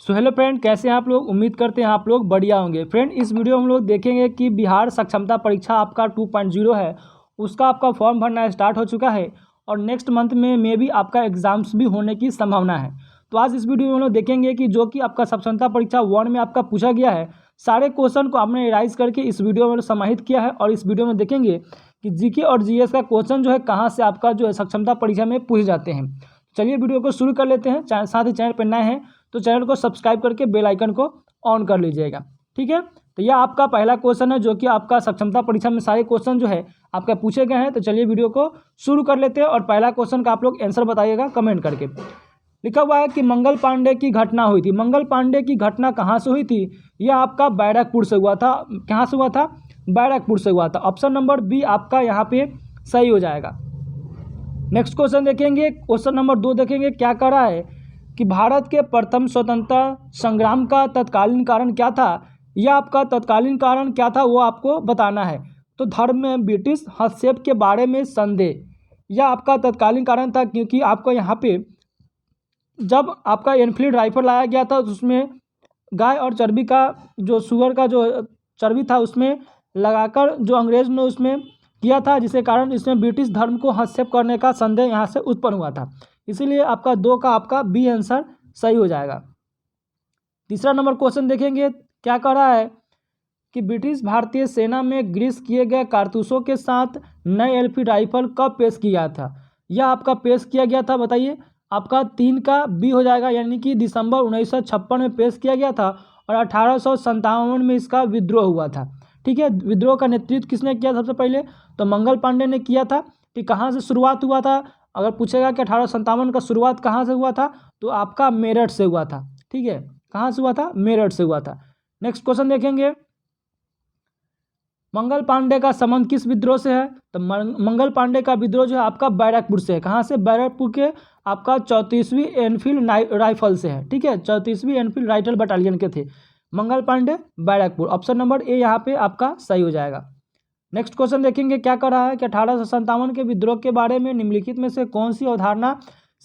So hello friend, कैसे हैं आप लोग। उम्मीद करते हैं आप लोग बढ़िया होंगे। फ्रेंड, इस वीडियो में हम लोग देखेंगे कि बिहार सक्षमता परीक्षा आपका 2.0 है, उसका आपका फॉर्म भरना स्टार्ट हो चुका है और नेक्स्ट मंथ में मे भी आपका एग्जाम्स भी होने की संभावना है। तो आज इस वीडियो में हम लोग देखेंगे कि जो कि आपका सक्षमता परीक्षा 1 में आपका पूछा गया है, सारे क्वेश्चन को आपने एनालाइज करके इस वीडियो में समाहित किया है और इस वीडियो में देखेंगे कि जीके और जीएस का क्वेश्चन जो है कहाँ से आपका जो है सक्षमता परीक्षा में पूछे जाते हैं। चलिए वीडियो को शुरू कर लेते हैं। साथ ही चैनल पर नए हैं तो चैनल को सब्सक्राइब करके बेल आइकन को ऑन कर लीजिएगा, ठीक है। तो यह आपका पहला क्वेश्चन है जो कि आपका सक्षमता परीक्षा में सारे क्वेश्चन जो है आपका पूछे गए हैं। तो चलिए वीडियो को शुरू कर लेते हैं और पहला क्वेश्चन का आप लोग आंसर बताइएगा कमेंट करके। लिखा हुआ है कि मंगल पांडे की घटना हुई थी। मंगल पांडे की घटना कहाँ से हुई थी? यह आपका बैरकपुर से हुआ था। कहाँ से हुआ था? बैरकपुर से हुआ था। ऑप्शन नंबर बी आपका यहाँ पे सही हो जाएगा। नेक्स्ट क्वेश्चन देखेंगे, क्वेश्चन नंबर 2 देखेंगे। क्या कह रहा है कि भारत के प्रथम स्वतंत्रता संग्राम का तत्कालीन कारण क्या था? यह आपका तत्कालीन कारण क्या था वो आपको बताना है। तो धर्म में ब्रिटिश हस्तक्षेप के बारे में संदेह, यह आपका तत्कालीन कारण था क्योंकि आपको यहाँ पे जब आपका एनफील्ड राइफल लाया गया था तो उसमें गाय और चर्बी का जो सुअर का जो चर्बी था उसमें लगाकर जो अंग्रेज ने उसमें किया था, जिसके कारण इसमें ब्रिटिश धर्म को हस्तक्षेप करने का संदेह यहाँ से उत्पन्न हुआ था। इसीलिए आपका 2 का आपका बी आंसर सही हो जाएगा। तीसरा नंबर क्वेश्चन देखेंगे। क्या कह रहा है कि ब्रिटिश भारतीय सेना में ग्रीस किए गए कारतूसों के साथ नए एनफील्ड राइफल कब पेश किया था? यह आपका पेश किया गया था, बताइए। आपका 3 का बी हो जाएगा, यानी कि दिसंबर 1956 में पेश किया गया था और 1857 में इसका विद्रोह हुआ था, ठीक है। विद्रोह का नेतृत्व किसने किया? सबसे पहले तो मंगल पांडे ने किया था। कि कहाँ से शुरुआत हुआ था? अगर पूछेगा कि 1857 का शुरुआत कहाँ से हुआ था तो आपका मेरठ से हुआ था, ठीक है। कहाँ से हुआ था? मेरठ से हुआ था। नेक्स्ट क्वेश्चन देखेंगे। मंगल पांडे का संबंध किस विद्रोह से है? तो मंगल पांडे का विद्रोह जो है आपका बैरकपुर से है। कहाँ से? बैरकपुर के आपका 34वीं एनफील्ड राइफल से है, ठीक है। 34वीं एनफील्ड राइफल बटालियन के थे Mangal Pandey, Barrackpore. Option number A यहाँ पे आपका सही हो जाएगा। नेक्स्ट क्वेश्चन देखेंगे। क्या कर रहा है कि 1857 के विद्रोह के बारे में निम्नलिखित में से कौन सी अवधारणा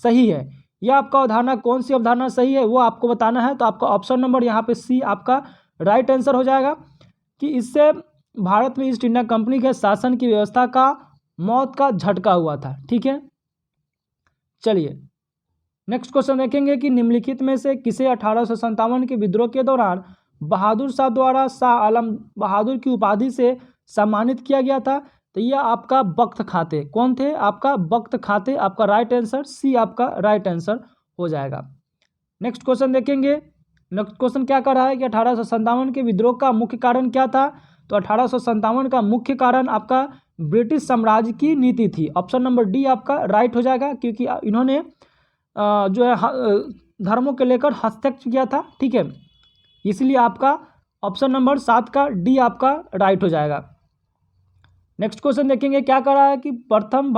सही है? यह आपका अवधारणा कौन सी अवधारणा सही है वो आपको बताना है। तो आपका ऑप्शन नंबर यहाँ पे सी आपका राइट आंसर हो जाएगा कि इससे भारत में ईस्ट इंडिया कंपनी के शासन की व्यवस्था का मौत का झटका हुआ था, ठीक है। चलिए नेक्स्ट क्वेश्चन देखेंगे कि निम्नलिखित में से किसे 1857 के विद्रोह के दौरान बहादुर शाह द्वारा शाह आलम बहादुर की उपाधि से सम्मानित किया गया था? तो यह आपका बख्त खाते। कौन थे? आपका बख्त खाते। आपका राइट आंसर सी आपका राइट आंसर हो जाएगा। नेक्स्ट क्वेश्चन देखेंगे। नेक्स्ट क्वेश्चन क्या कर रहा है कि 1857 के विद्रोह का मुख्य कारण क्या था? तो 1857 का मुख्य कारण आपका ब्रिटिश साम्राज्य की नीति थी। ऑप्शन नंबर डी आपका राइट हो जाएगा क्योंकि इन्होंने जो है धर्मों के लेकर हस्तक्षेप किया था, ठीक है। इसलिए आपका ऑप्शन नंबर 7 का डी आपका राइट हो जाएगा। नेक्स्ट क्वेश्चन देखेंगे। क्या कर रहा है कि प्रथम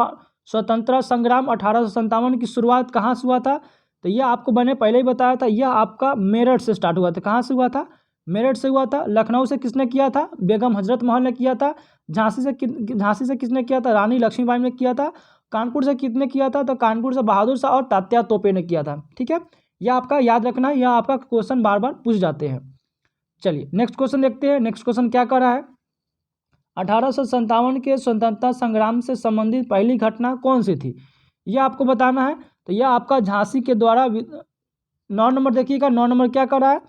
स्वतंत्रता संग्राम 1857 की शुरुआत कहाँ से हुआ था? तो यह आपको मैंने पहले ही बताया था, यह आपका मेरठ से स्टार्ट हुआ था। कहाँ से हुआ था? मेरठ से हुआ था। लखनऊ से किसने किया था? बेगम हजरत महल ने किया था। झांसी से किसने किया था? रानी लक्ष्मीबाई ने किया था। कानपुर से किसने किया था? तो कानपुर से बहादुर शाह और तात्या तोपे ने किया था, ठीक है। यह आपका याद रखना है, यह आपका क्वेश्चन बार बार पूछ जाते हैं। चलिए नेक्स्ट क्वेश्चन देखते हैं। नेक्स्ट क्वेश्चन क्या कर रहा है? 1857 के स्वतंत्रता संग्राम से संबंधित पहली घटना कौन सी थी? यह आपको बताना है। तो यह आपका झांसी के द्वारा 9 नंबर देखिएगा। 9 नंबर क्या कर रहा है?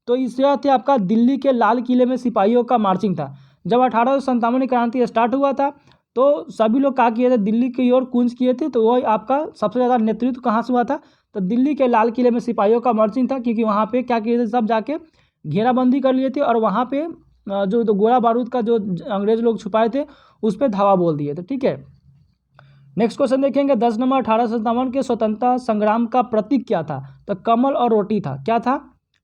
तो इससे थे आपका दिल्ली के लाल किले में सिपाहियों का मार्चिंग था। जब 1857 की क्रांति स्टार्ट हुआ था तो सभी लोग क्या किए थे? दिल्ली की ओर कूच किए थे। तो वह आपका सबसे ज़्यादा नेतृत्व कहाँ से हुआ था? तो दिल्ली के लाल किले में सिपाहियों का मार्चिंग था, क्योंकि वहाँ पे क्या किए थे? सब जाके घेराबंदी कर लिए थे और वहाँ पे जो तो गोला बारूद का जो अंग्रेज लोग छुपाए थे उस पर धावा बोल दिए थे, ठीक है। नेक्स्ट क्वेश्चन देखेंगे। 10 नंबर 1857 के स्वतंत्रता संग्राम का प्रतीक क्या था? तो कमल और रोटी था। क्या था?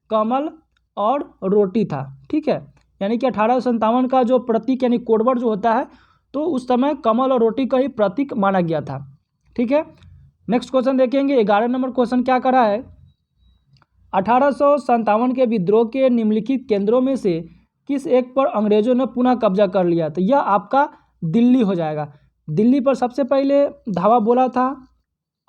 कमल और रोटी था, ठीक है। यानी कि 1857 का जो प्रतीक यानी कोडवर्ड जो होता है तो उस समय कमल और रोटी का ही प्रतीक माना गया था, ठीक है। नेक्स्ट क्वेश्चन देखेंगे। 11 नंबर क्वेश्चन क्या कर रहा है? 1857 के विद्रोह के निम्नलिखित केंद्रों में से किस एक पर अंग्रेजों ने पुनः कब्जा कर लिया? तो यह आपका दिल्ली हो जाएगा। दिल्ली पर सबसे पहले धावा बोला था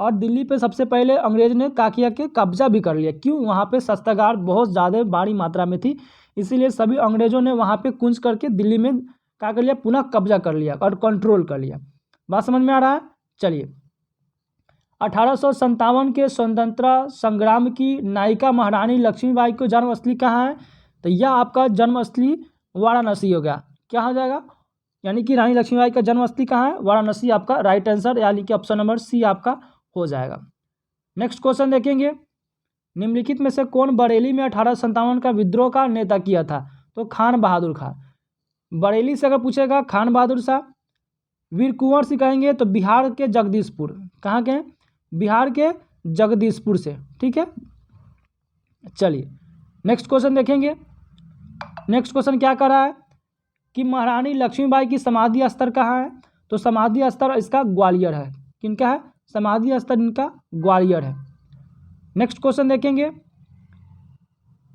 और दिल्ली पे सबसे पहले अंग्रेज ने क्या किया कि कब्जा भी कर लिया। क्यों? वहाँ पे शस्त्रागार बहुत ज़्यादा बड़ी मात्रा में थी, इसीलिए सभी अंग्रेजों ने वहाँ पे कूच करके दिल्ली में क्या कर लिया, पुनः कब्जा कर लिया और कंट्रोल कर लिया। बात समझ में आ रहा है? चलिए, 1857 के स्वतंत्रता संग्राम की नायिका महारानी लक्ष्मीबाई को जन्मस्थली कहाँ है? तो यह आपका जन्मस्थली वाराणसी हो गया। क्या हो जाएगा? यानी कि रानी लक्ष्मीबाई का जन्मस्थली कहाँ है? वाराणसी आपका राइट आंसर, यानी कि ऑप्शन नंबर सी आपका हो जाएगा। नेक्स्ट क्वेश्चन देखेंगे, निम्नलिखित में से कौन बरेली में 1857 का विद्रोह का नेता किया था? तो खान बहादुर खान। बरेली से अगर पूछेगा खान बहादुर साहब। वीर कुंवर सिंह कहेंगे तो बिहार के जगदीशपुर। कहाँ के? बिहार के जगदीशपुर से। ठीक है, चलिए नेक्स्ट क्वेश्चन देखेंगे। नेक्स्ट क्वेश्चन क्या कर रहा है कि महारानी लक्ष्मीबाई की समाधि स्थल कहाँ है? तो समाधि स्थल इसका ग्वालियर है। किनका है? समाधि स्थल इनका ग्वालियर है। नेक्स्ट क्वेश्चन देखेंगे,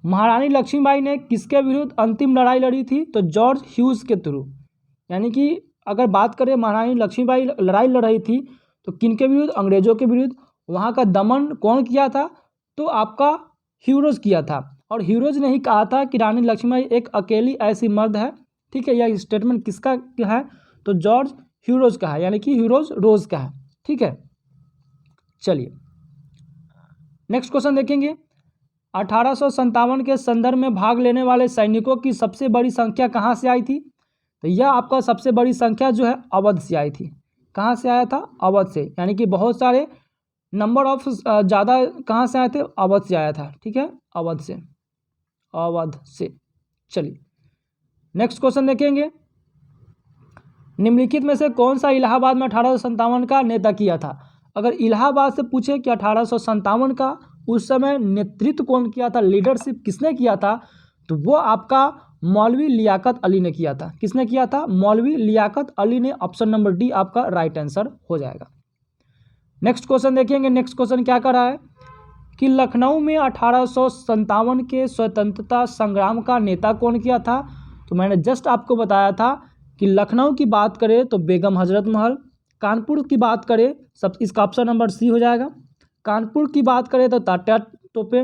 महारानी लक्ष्मीबाई ने किसके विरुद्ध अंतिम लड़ाई लड़ी थी? तो जॉर्ज ह्यूज के थ्रू। यानी कि अगर बात करें महारानी लक्ष्मीबाई लड़ाई लड़ रही थी तो किनके विरुद्ध? अंग्रेजों के विरुद्ध। वहाँ का दमन कौन किया था? तो आपका ह्यूरोज किया था। और ह्यूरोज ने ही कहा था कि रानी लक्ष्मीबाई एक अकेली ऐसी मर्द है। ठीक है, यह स्टेटमेंट किसका है? तो जॉर्ज ह्यूरोज का है, यानी कि ह्यूरोज रोज का है। ठीक है, चलिए नेक्स्ट क्वेश्चन देखेंगे, 1857 के संदर्भ में भाग लेने वाले सैनिकों की सबसे बड़ी संख्या कहाँ से आई थी? तो यह आपका सबसे बड़ी संख्या जो है अवध से आई थी। कहाँ से आया था? अवध से। यानी कि बहुत सारे नंबर ऑफ ज़्यादा कहाँ से आए थे? अवध से आया था। ठीक है, अवध से, अवध से। चलिए नेक्स्ट क्वेश्चन देखेंगे, निम्नलिखित में से कौन सा इलाहाबाद में 1857 का नेता किया था? अगर इलाहाबाद से पूछे कि 1857 का उस समय नेतृत्व कौन किया था, लीडरशिप किसने किया था, तो वो आपका मौलवी लियाकत अली ने किया था। किसने किया था? मौलवी लियाकत अली ने। ऑप्शन नंबर डी आपका राइट आंसर हो जाएगा। नेक्स्ट क्वेश्चन देखेंगे। नेक्स्ट क्वेश्चन क्या कर रहा है कि लखनऊ में 1857 के स्वतंत्रता संग्राम का नेता कौन किया था? तो मैंने जस्ट आपको बताया था कि लखनऊ की बात करें तो बेगम हजरत महल, कानपुर की बात करें सब इसका ऑप्शन नंबर सी हो जाएगा। कानपुर की बात करें तो तात्या टोपे,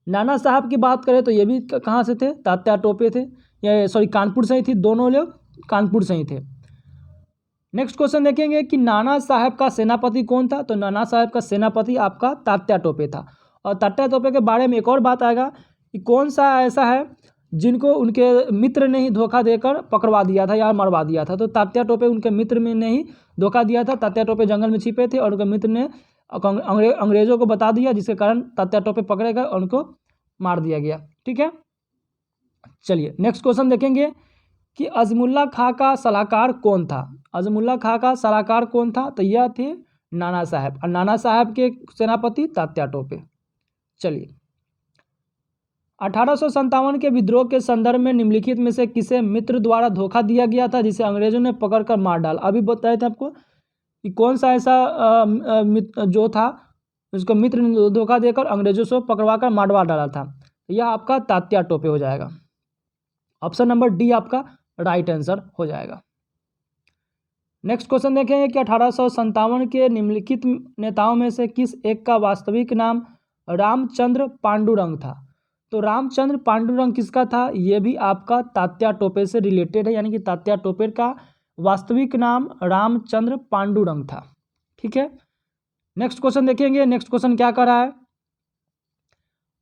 नाना साहब की बात करें तो ये भी कहाँ से थे? तात्या टोपे थे, या सॉरी कानपुर से ही थी, दोनों लोग कानपुर से ही थे। नेक्स्ट क्वेश्चन देखेंगे कि नाना साहब का सेनापति कौन था? तो नाना साहब का सेनापति आपका तात्या टोपे था। और तात्या टोपे के बारे में एक और बात आएगा कि कौन सा ऐसा है जिनको उनके मित्र ने ही धोखा देकर पकड़वा दिया था या मरवा दिया था? तो तात्या टोपे उनके मित्र में ने ही धोखा दिया था। तात्या टोपे जंगल में छिपे थे और उनके मित्र ने अंग्रेजों को बता दिया, जिसके कारण तात्या टोपे पकड़े गए और उनको मार दिया गया। ठीक है, चलिए नेक्स्ट क्वेश्चन देखेंगे कि अज़मुल्ला खां का सलाहकार कौन था? अज़मुल्ला खां का सलाहकार कौन था? तो यह थे नाना साहब, और नाना साहब के सेनापति तात्या टोपे। चलिए 1857 के विद्रोह के संदर्भ में निम्नलिखित में से किसे मित्र द्वारा धोखा दिया गया था जिसे अंग्रेजों ने पकड़कर मार डाला? अभी बताए थे आपको कि कौन सा ऐसा जो था उसको मित्र ने धोखा देकर अंग्रेजों से पकड़वाकर मारवा डाला था। यह आपका तात्या टोपे हो जाएगा। ऑप्शन नंबर डी आपका राइट आंसर हो जाएगा। नेक्स्ट क्वेश्चन देखेंगे कि 1857 के निम्नलिखित नेताओं में से किस एक का वास्तविक नाम रामचंद्र पांडुरंग था? तो रामचंद्र पांडुरंग किसका था? यह भी आपका तात्या टोपे से रिलेटेड है, यानी कि तात्या टोपे का वास्तविक नाम रामचंद्र पांडुरंग था। ठीक है, नेक्स्ट क्वेश्चन देखेंगे। नेक्स्ट क्वेश्चन क्या कर रहा है,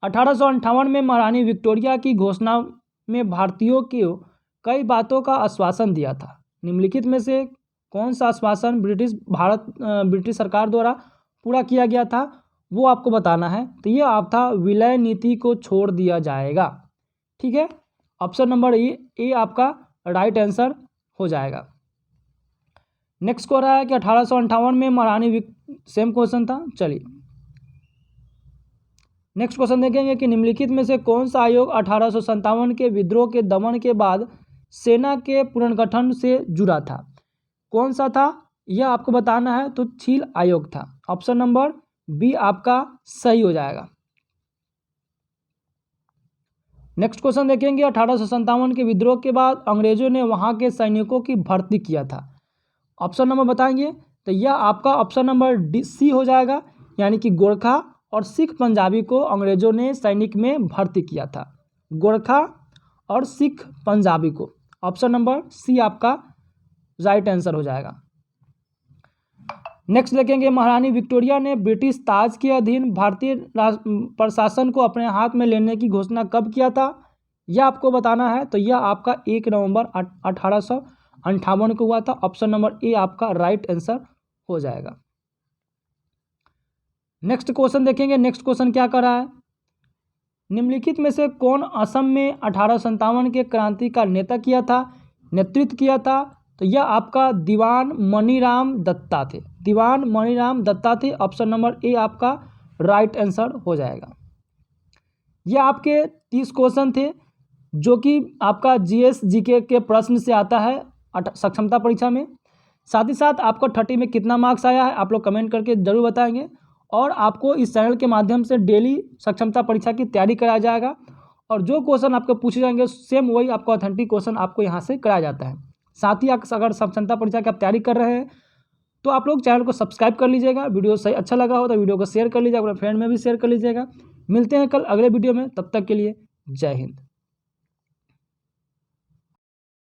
1858 में महारानी विक्टोरिया की घोषणा में भारतीयों को कई बातों का आश्वासन दिया था। निम्नलिखित में से कौन सा आश्वासन ब्रिटिश सरकार द्वारा पूरा किया गया था, वो आपको बताना है। तो ये आप था विलय नीति को छोड़ दिया जाएगा। ठीक है, ऑप्शन नंबर ए आपका राइट आंसर हो जाएगा। नेक्स्ट को रहा है कि 1858 में महारानी सेम क्वेश्चन था। चलिए नेक्स्ट क्वेश्चन देखेंगे कि निम्नलिखित में से कौन सा आयोग 1857 के विद्रोह के दमन के बाद सेना के पुनर्गठन से जुड़ा था? कौन सा था यह आपको बताना है। तो छील आयोग था। ऑप्शन नंबर बी आपका सही हो जाएगा। नेक्स्ट क्वेश्चन देखेंगे 1857 के विद्रोह के बाद अंग्रेजों ने वहां के सैनिकों की भर्ती किया था। ऑप्शन नंबर बताएंगे तो यह आपका ऑप्शन नंबर डी सी हो जाएगा, यानी कि गोरखा और सिख पंजाबी को अंग्रेजों ने सैनिक में भर्ती किया था। गोरखा और सिख पंजाबी को, ऑप्शन नंबर सी आपका राइट आंसर हो जाएगा। नेक्स्ट देखेंगे, महारानी विक्टोरिया ने ब्रिटिश ताज के अधीन भारतीय प्रशासन को अपने हाथ में लेने की घोषणा कब किया था, यह आपको बताना है। तो यह आपका 1 नवंबर 1858 को हुआ था। ऑप्शन नंबर ए आपका राइट आंसर हो जाएगा। नेक्स्ट क्वेश्चन देखेंगे, नेक्स्ट क्वेश्चन क्या कर रहा है, निम्नलिखित में से कौन असम में 1857 के क्रांति का नेतृत्व किया था। तो यह आपका दीवान मनीराम दत्ता थे, दीवान मनीराम दत्ता थे। ऑप्शन नंबर ए आपका राइट आंसर हो जाएगा। यह आपके 30 क्वेश्चन थे जो कि आपका जीएस जीके के प्रश्न से आता है सक्षमता परीक्षा में। साथ ही साथ आपको 30 में कितना मार्क्स आया है आप लोग कमेंट करके जरूर बताएंगे। और आपको इस चैनल के माध्यम से डेली सक्षमता परीक्षा की तैयारी कराया जाएगा और जो क्वेश्चन आपको पूछे जाएंगे सेम वही आपको ऑथेंटिक क्वेश्चन आपको यहाँ से कराया जाता है। साथ ही अगर सक्षमता परीक्षा की आप तैयारी कर रहे हैं तो आप लोग चैनल को सब्सक्राइब कर लीजिएगा। वीडियो सही अच्छा लगा हो तो वीडियो को शेयर कर लीजिएगा, अपने फ्रेंड में भी शेयर कर लीजिएगा। मिलते हैं कल अगले वीडियो में, तब तक के लिए जय हिंद।